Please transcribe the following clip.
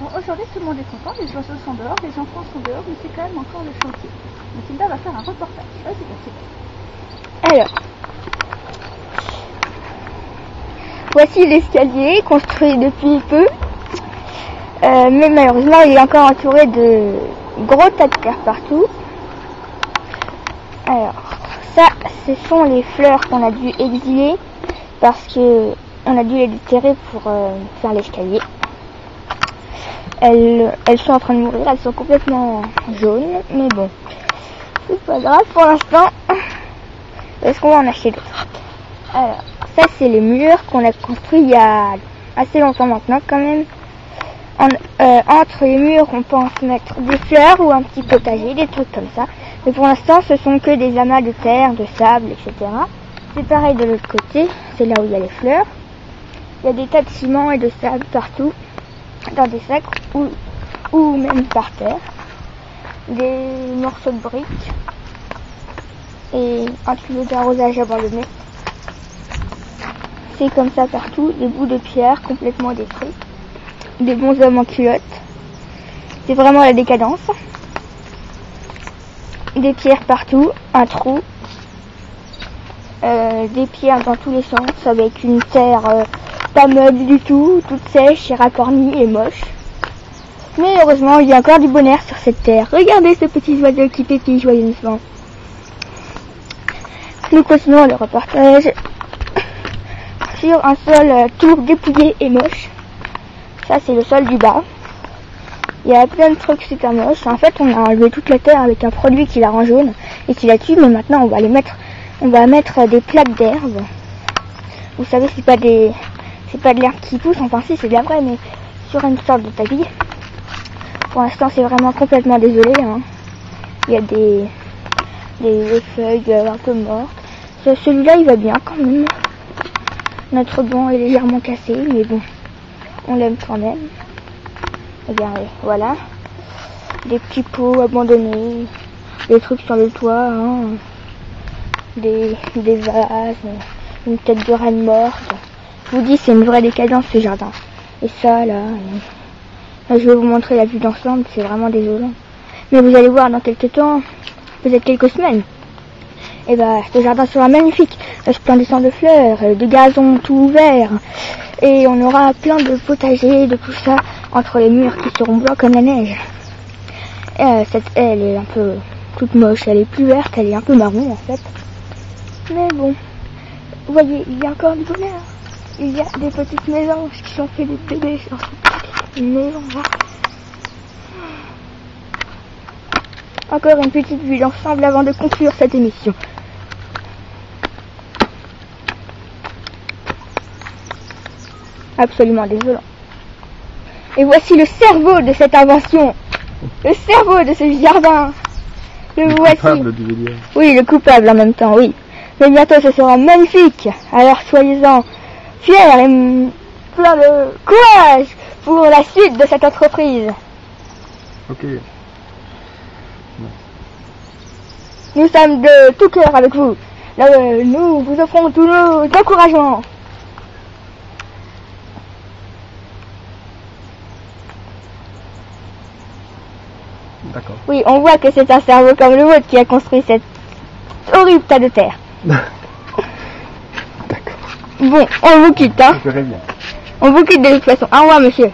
Bon, aujourd'hui, tout le monde est content, les oiseaux sont dehors, les enfants sont dehors, mais c'est quand même encore le chantier. Mathilda va faire un reportage. Vas-y, Mathilda. Alors, voici l'escalier construit depuis peu, mais malheureusement il est encore entouré de gros tas de terre partout. Alors, ça, ce sont les fleurs qu'on a dû exiler parce que on a dû les déterrer pour faire l'escalier. Elles sont en train de mourir, elles sont complètement jaunes, mais bon, c'est pas grave pour l'instant, parce qu'on va en acheter d'autres. Alors, ça c'est les murs qu'on a construits il y a assez longtemps maintenant quand même. Entre les murs, on pense mettre des fleurs ou un petit potager, des trucs comme ça. Mais pour l'instant, ce sont que des amas de terre, de sable, etc. C'est pareil de l'autre côté, c'est là où il y a les fleurs. Il y a des tas de ciment et de sable partout, dans des sacs ou même par terre. Des morceaux de briques et un tuyau d'arrosage abandonné. C'est comme ça partout, des bouts de pierre complètement détruits. Des bons hommes en culotte. C'est vraiment la décadence. Des pierres partout, un trou. Des pierres dans tous les sens avec une terre pas meuble du tout, toute sèche et racornie et moche. Mais heureusement, il y a encore du bon air sur cette terre. Regardez ce petit oiseau qui pétille joyeusement. Nous continuons le reportage sur un sol tout dépouillé et moche. Ça c'est le sol du bas. Il y a plein de trucs super moches. En fait on a enlevé toute la terre avec un produit qui la rend jaune et qui la tue, mais maintenant on va mettre des plaques d'herbe. Vous savez, c'est pas de l'herbe qui pousse, enfin si, c'est de la vraie, mais sur une sorte de tapis. Pour l'instant c'est vraiment complètement désolé, hein. Il y a des feuilles un peu mortes. Celui-là il va bien quand même. Notre banc est légèrement cassé, mais bon, on l'aime quand même. Regardez, voilà. Des petits pots abandonnés, des trucs sur le toit, hein. Des vases, une tête de reine morte. Je vous dis, c'est une vraie décadence ce jardin. Et ça, là, je vais vous montrer la vue d'ensemble, c'est vraiment désolant. Mais vous allez voir dans quelques temps, peut-être quelques semaines, et ben, ce jardin sera magnifique, resplendissant de fleurs, de gazon tout ouvert, et on aura plein de potagers, de tout ça, entre les murs qui seront blancs comme la neige. Cette aile est un peu toute moche, elle est plus verte, elle est un peu marron en fait. Mais bon, vous voyez, il y a encore du bonheur. Il y a des petites maisons qui sont fait des bébés sur cette petite maison là. Encore une petite vue d'ensemble avant de conclure cette émission. Absolument désolant. Et voici le cerveau de cette invention. Le cerveau de ce jardin. Le voici. Coupable du délire. Oui, le coupable en même temps, oui. Mais bientôt ce sera magnifique. Alors soyez-en fiers et plein de courage pour la suite de cette entreprise. Ok. Nous sommes de tout cœur avec vous. Nous vous offrons tous nos encouragements. D'accord. Oui, on voit que c'est un cerveau comme le vôtre qui a construit cet horrible tas de terre. D'accord. Bon, on vous quitte, hein. Je verrai bien. On vous quitte de toute façon. Au revoir, monsieur.